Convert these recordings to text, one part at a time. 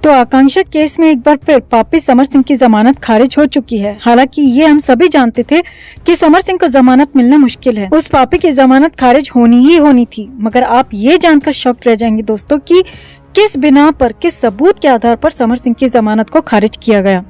तो आकांक्षा केस में एक बार फिर पापी समर सिंह की जमानत खारिज हो चुकी है। हालांकि ये हम सभी जानते थे कि समर सिंह को जमानत मिलना मुश्किल है, उस पापी की जमानत खारिज होनी ही होनी थी। मगर आप ये जानकर शॉक्ड रह जाएंगे दोस्तों कि किस बिना पर, किस सबूत के आधार पर समर सिंह की जमानत को खारिज किया गया।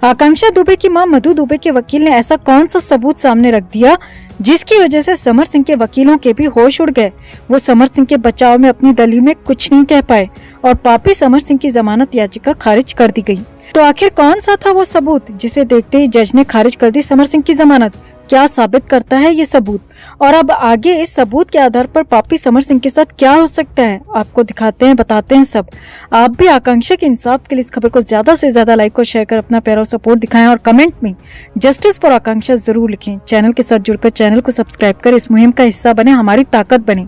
आकांक्षा दुबे की मां मधु दुबे के वकील ने ऐसा कौन सा सबूत सामने रख दिया जिसकी वजह से समर सिंह के वकीलों के भी होश उड़ गए। वो समर सिंह के बचाव में अपनी दलील में कुछ नहीं कह पाए और पापी समर सिंह की जमानत याचिका खारिज कर दी गई। तो आखिर कौन सा था वो सबूत जिसे देखते ही जज ने खारिज कर दी समर सिंह की जमानत? क्या साबित करता है ये सबूत, और अब आगे इस सबूत के आधार पर पापी समर सिंह के साथ क्या हो सकता है, आपको दिखाते हैं, बताते हैं सब। आप भी आकांक्षा के इंसाफ के लिए इस खबर को ज्यादा से ज्यादा लाइक और शेयर कर अपना प्यारा सपोर्ट दिखाएं और कमेंट में जस्टिस फॉर आकांक्षा जरूर लिखें। चैनल के साथ जुड़कर चैनल को सब्सक्राइब कर इस मुहिम का हिस्सा बने, हमारी ताकत बने।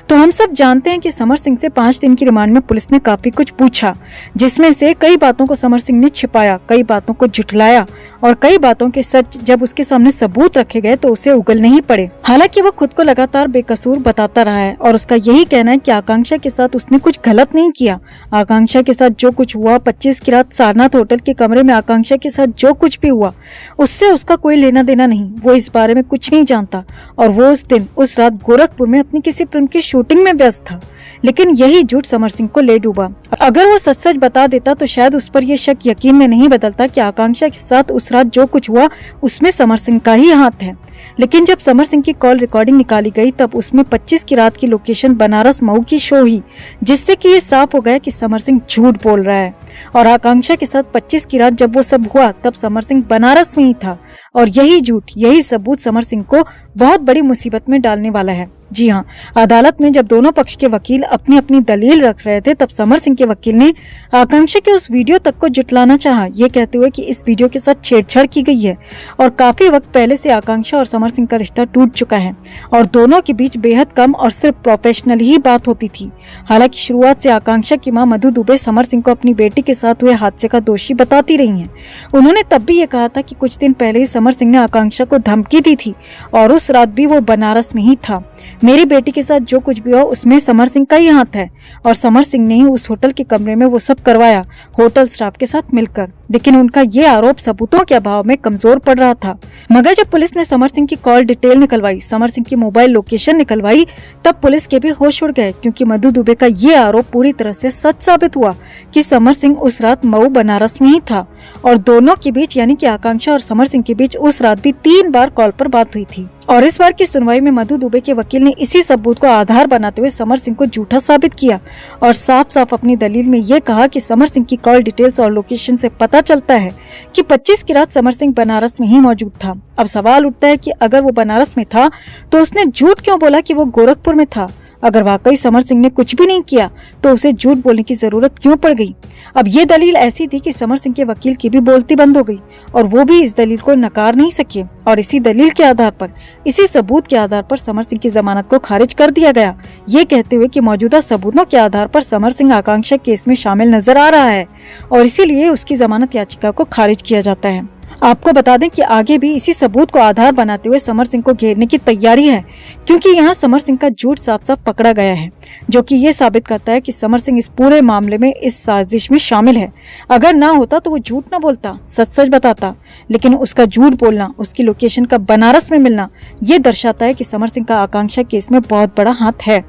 तो हम सब जानते हैं कि समर सिंह से 5 दिन की रिमांड में पुलिस ने काफी कुछ पूछा, जिसमें से कई बातों को समर सिंह ने छिपाया, कई बातों को झुठलाया और कई बातों के सच जब उसके सामने सबूत रखे गए तो उसे उगलने ही पड़े। हालांकि वो खुद को लगातार बेकसूर बताता रहा है और उसका यही कहना है कि आकांक्षा के साथ उसने कुछ गलत नहीं किया। आकांक्षा के साथ जो कुछ हुआ, 25 की रात सारनाथ होटल के कमरे में आकांक्षा के साथ जो कुछ भी हुआ, उससे उसका कोई लेना देना नहीं। वो इस बारे में कुछ नहीं जानता और वो उस दिन उस रात गोरखपुर में अपनी किसी फिल्म की शूटिंग में व्यस्त था। लेकिन यही झूठ समर सिंह को ले डूबा। अगर वो सच सच बता देता तो शायद उस पर यह शक यकीन में नहीं बदलता कि आकांक्षा के साथ उस रात जो कुछ हुआ उसमें समर सिंह का ही हाथ है। लेकिन जब समर सिंह की कॉल रिकॉर्डिंग निकाली गई तब उसमें 25 की रात की लोकेशन बनारस मऊ की शो हुई, जिससे कि ये साफ हो गया कि समर सिंह झूठ बोल रहा है। और आकांक्षा के साथ 25 की रात जब वो सब हुआ तब समर सिंह बनारस में ही था और यही झूठ, यही सबूत समर सिंह को बहुत बड़ी मुसीबत में डालने वाला है। जी हाँ, अदालत में जब दोनों पक्ष के वकील अपनी अपनी दलील रख रहे थे तब समर सिंह के वकील ने आकांक्षा के उस वीडियो तक को जुटलाना चाहा, ये कहते हुए कि इस वीडियो के साथ छेड़छाड़ की गई है और काफी वक्त पहले से आकांक्षा और समर सिंह का रिश्ता टूट चुका है और दोनों के बीच बेहद कम और सिर्फ प्रोफेशनल ही बात होती थी। हालांकि शुरुआत से आकांक्षा की मां मधु दुबे समर सिंह को अपनी बेटी के साथ हुए हादसे का दोषी बताती रही हैं। उन्होंने तब भी ये कहा था कि कुछ दिन पहले ही समर सिंह ने आकांक्षा को धमकी दी थी और उस रात भी वो बनारस में ही था। मेरी बेटी के साथ जो कुछ भी हुआ उसमें समर सिंह का ही हाथ है और समर सिंह ने ही उस होटल के कमरे में वो सब करवाया, होटल स्टाफ के साथ मिलकर। लेकिन उनका ये आरोप सबूतों के अभाव में कमजोर पड़ रहा था। मगर जब पुलिस ने समर सिंह की कॉल डिटेल निकलवाई, समर सिंह की मोबाइल लोकेशन निकलवाई, तब पुलिस के भी होश उड़ गए, क्योंकि मधु दुबे का ये आरोप पूरी तरह से सच साबित हुआ कि समर सिंह उस रात मऊ बनारस में ही था और दोनों के बीच यानी कि आकांक्षा और समर सिंह के बीच उस रात भी 3 बार कॉल पर बात हुई थी। और इस बार की सुनवाई में मधु दुबे के वकील ने इसी सबूत को आधार बनाते हुए समर सिंह को झूठा साबित किया और साफ साफ अपनी दलील में ये कहा कि समर सिंह की कॉल डिटेल्स और लोकेशन से पता चलता है कि 25 की रात समर सिंह बनारस में ही मौजूद था। अब सवाल उठता है कि अगर वो बनारस में था तो उसने झूठ क्यों बोला कि वो गोरखपुर में था? अगर वाकई समर सिंह ने कुछ भी नहीं किया तो उसे झूठ बोलने की जरूरत क्यों पड़ गई? अब ये दलील ऐसी थी कि समर सिंह के वकील की भी बोलती बंद हो गई और वो भी इस दलील को नकार नहीं सके और इसी दलील के आधार पर, इसी सबूत के आधार पर समर सिंह की जमानत को खारिज कर दिया गया, ये कहते हुए कि मौजूदा सबूतों के आधार पर समर सिंह आकांक्षा केस में शामिल नजर आ रहा है और इसीलिए उसकी जमानत याचिका को खारिज किया जाता है। आपको बता दें कि आगे भी इसी सबूत को आधार बनाते हुए समर सिंह को घेरने की तैयारी है, क्योंकि यहाँ समर सिंह का झूठ साफ साफ पकड़ा गया है, जो कि ये साबित करता है कि समर सिंह इस पूरे मामले में, इस साजिश में शामिल है। अगर ना होता तो वो झूठ ना बोलता, सच सच बताता, लेकिन उसका झूठ बोलना, उसकी लोकेशन का बनारस में मिलना, ये दर्शाता है कि समर सिंह का आकांक्षा केस में बहुत बड़ा हाथ है।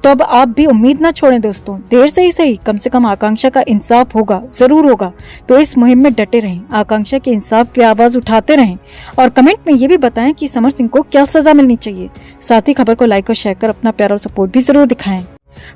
तो अब आप भी उम्मीद न छोड़ें दोस्तों, देर से ही सही, कम से कम आकांक्षा का इंसाफ होगा, जरूर होगा। तो इस मुहिम में डटे रहें, आकांक्षा के इंसाफ की आवाज उठाते रहें और कमेंट में ये भी बताएं कि समर सिंह को क्या सजा मिलनी चाहिए। साथ ही खबर को लाइक और शेयर कर अपना प्यारा सपोर्ट भी जरूर दिखाएं।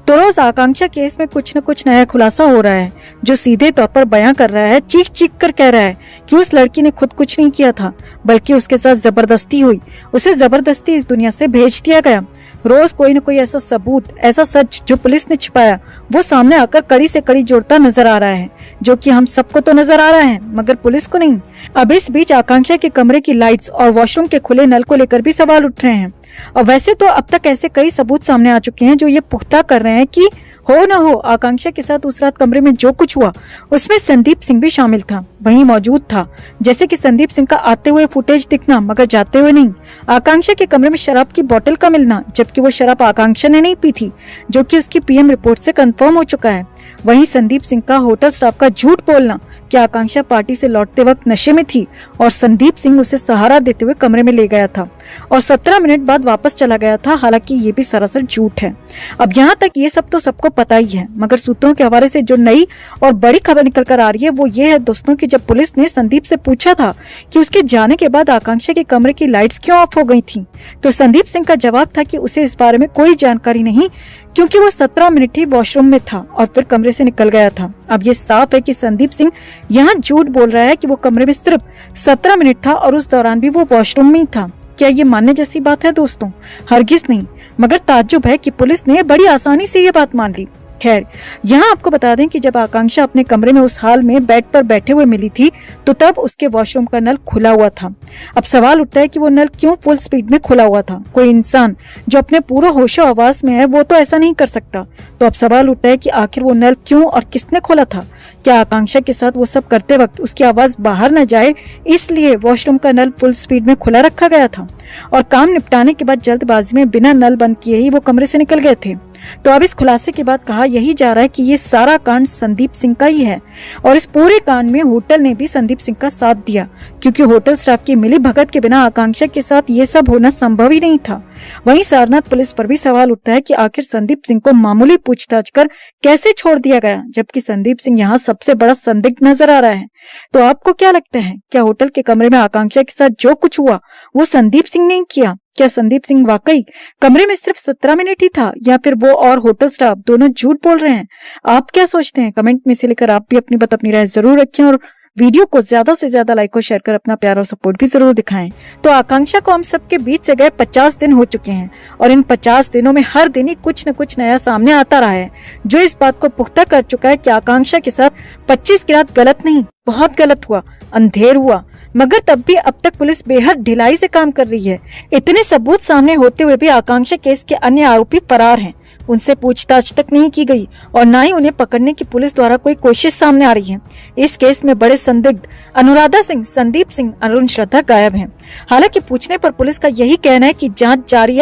तो रोज आकांक्षा केस में कुछ न कुछ नया खुलासा हो रहा है, जो सीधे तौर पर बयां कर रहा है, चीख चीख कर कह रहा है कि उस लड़की ने खुद कुछ नहीं किया था, बल्कि उसके साथ जबरदस्ती हुई, उसे जबरदस्ती इस दुनिया से भेज दिया गया। रोज कोई न कोई ऐसा सबूत, ऐसा सच जो पुलिस ने छिपाया, वो सामने आकर कड़ी से कड़ी जोड़ता नजर आ रहा है, जो कि हम सबको तो नजर आ रहा है मगर पुलिस को नहीं। अब इस बीच आकांक्षा के कमरे की लाइट्स और वॉशरूम के खुले नल को लेकर भी सवाल उठ रहे हैं। और वैसे तो अब तक ऐसे कई सबूत सामने आ चुके हैं जो ये पुख्ता कर रहे हैं कि हो न हो आकांक्षा के साथ उस रात कमरे में जो कुछ हुआ उसमें संदीप सिंह भी शामिल था, वहीं मौजूद था। जैसे कि संदीप सिंह का आते हुए फुटेज दिखना मगर जाते हुए नहीं, आकांक्षा के कमरे में शराब की बोतल का मिलना जबकि वो शराब आकांक्षा ने नहीं पी थी, जो कि उसकी पीएम रिपोर्ट से कंफर्म हो चुका है। वहीं संदीप सिंह का होटल स्टाफ का झूठ बोलना कि आकांक्षा पार्टी से लौटते वक्त नशे में थी और संदीप सिंह उसे सहारा देते हुए कमरे में ले गया था और 17 मिनट बाद वापस चला गया था, हालांकि ये भी सरासर झूठ है। अब यहाँ तक ये सब तो सबको पता ही है, मगर सूत्रों के हवाले से जो नई और बड़ी खबर निकल कर आ रही है वो ये है दोस्तों कि जब पुलिस ने संदीप से पूछा था कि उसके जाने के बाद आकांक्षा के कमरे की लाइट्स क्यों ऑफ हो गई थी, तो संदीप सिंह का जवाब था कि उसे इस बारे में कोई जानकारी नहीं, क्योंकि वो 17 मिनट ही वॉशरूम में था और फिर कमरे से निकल गया था। अब ये साफ है कि संदीप सिंह यहाँ झूठ बोल रहा है कि वो कमरे में सिर्फ 17 मिनट था और उस दौरान भी वो वॉशरूम में ही था। क्या ये मानने जैसी बात है दोस्तों? हरगिज नहीं, मगर ताज्जुब है कि पुलिस ने बड़ी आसानी से ये बात मान ली। खैर, यहाँ आपको बता दें कि जब आकांक्षा अपने कमरे में उस हाल में बेड पर बैठे हुए मिली थी तो तब उसके वॉशरूम का नल खुला हुआ था। अब सवाल उठता है कि वो नल क्यों फुल स्पीड में खुला हुआ था? कोई इंसान जो अपने पूरा होशो हवास में है वो तो ऐसा नहीं कर सकता। तो अब सवाल उठता है कि आखिर वो नल क्यों और किसने खोला था? क्या आकांक्षा के साथ वो सब करते वक्त उसकी आवाज बाहर न जाए इसलिए वॉशरूम का नल फुल स्पीड में खुला रखा गया था और काम निपटाने के बाद जल्दबाजी में बिना नल बंद किए ही वो कमरे से निकल गए थे? तो अब इस खुलासे के बाद कहा यही जा रहा है कि ये सारा कांड संदीप सिंह का ही है और इस पूरे कांड में होटल ने भी संदीप सिंह का साथ दिया, क्योंकि होटल स्टाफ की मिली भगत के बिना आकांक्षा के साथ ये सब होना संभव ही नहीं था। वहीं सारनाथ पुलिस पर भी सवाल उठता है कि आखिर संदीप सिंह को मामूली पूछताछ कर कैसे छोड़ दिया गया, जबकि संदीप सिंह यहाँ सबसे बड़ा संदिग्ध नजर आ रहा है। तो आपको क्या लगता है, क्या होटल के कमरे में आकांक्षा के साथ जो कुछ हुआ वो संदीप सिंह ने किया? क्या संदीप सिंह वाकई कमरे में सिर्फ 17 मिनट ही था या फिर वो और होटल स्टाफ दोनों झूठ बोल रहे हैं? आप क्या सोचते हैं? कमेंट में से लेकर आप भी अपनी राय जरूर रखें और वीडियो को ज्यादा से ज्यादा लाइक और शेयर कर अपना प्यार और सपोर्ट भी जरूर दिखाएं। तो आकांक्षा को हम सबके बीच से गए 50 दिन हो चुके हैं और इन 50 दिनों में हर दिन ही कुछ न कुछ नया सामने आता रहा है, जो इस बात को पुख्ता कर चुका है कि आकांक्षा के साथ 25 की रात गलत नहीं, बहुत गलत हुआ, अंधेर हुआ। मगर तब भी अब तक पुलिस बेहद ढिलाई से काम कर रही है। इतने सबूत सामने होते हुए भी आकांक्षा केस के अन्य आरोपी फरार हैं, उनसे पूछताछ तक नहीं की गई और न ही उन्हें पकड़ने की पुलिस द्वारा कोई कोशिश सामने आ रही है। इस केस में बड़े संदिग्ध अनुराधा सिंह, संदीप सिंह, अरुण श्रद्धा गायब हैं। हालांकि पूछने पर पुलिस का यही कहना है कि जांच जारी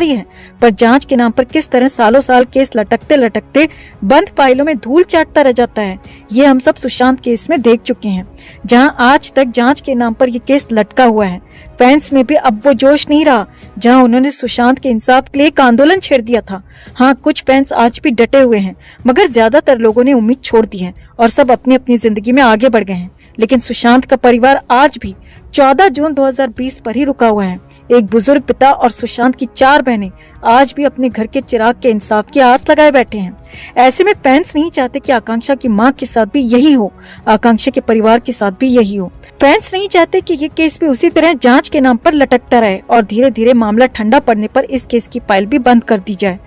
है, पर जांच के नाम पर किस तरह सालों साल केस लटकते लटकते बंद फाइलों में धूल चाटता रह जाता है, ये हम सब सुशांत केस में देख चुके हैं, जहां आज तक जांच के नाम पर ये केस लटका हुआ है। फैंस में भी अब वो जोश नहीं रहा जहां उन्होंने सुशांत के इंसाफ के लिए एक आंदोलन छेड़ दिया था। हाँ, कुछ फैंस आज भी डटे हुए हैं, मगर ज्यादातर लोगों ने उम्मीद छोड़ दी है और सब अपनी अपनी जिंदगी में आगे बढ़ गए हैं। लेकिन सुशांत का परिवार आज भी 14 जून 2020 पर ही रुका हुआ है। एक बुजुर्ग पिता और सुशांत की 4 बहनें आज भी अपने घर के चिराग के इंसाफ की आस लगाए बैठे हैं। ऐसे में फैंस नहीं चाहते कि आकांक्षा की मां के साथ भी यही हो, आकांक्षा के परिवार के साथ भी यही हो। फैंस नहीं चाहते कि ये केस भी उसी तरह जांच के नाम पर लटकता रहे और धीरे धीरे मामला ठंडा पड़ने पर इस केस की फाइल भी बंद कर दी जाए।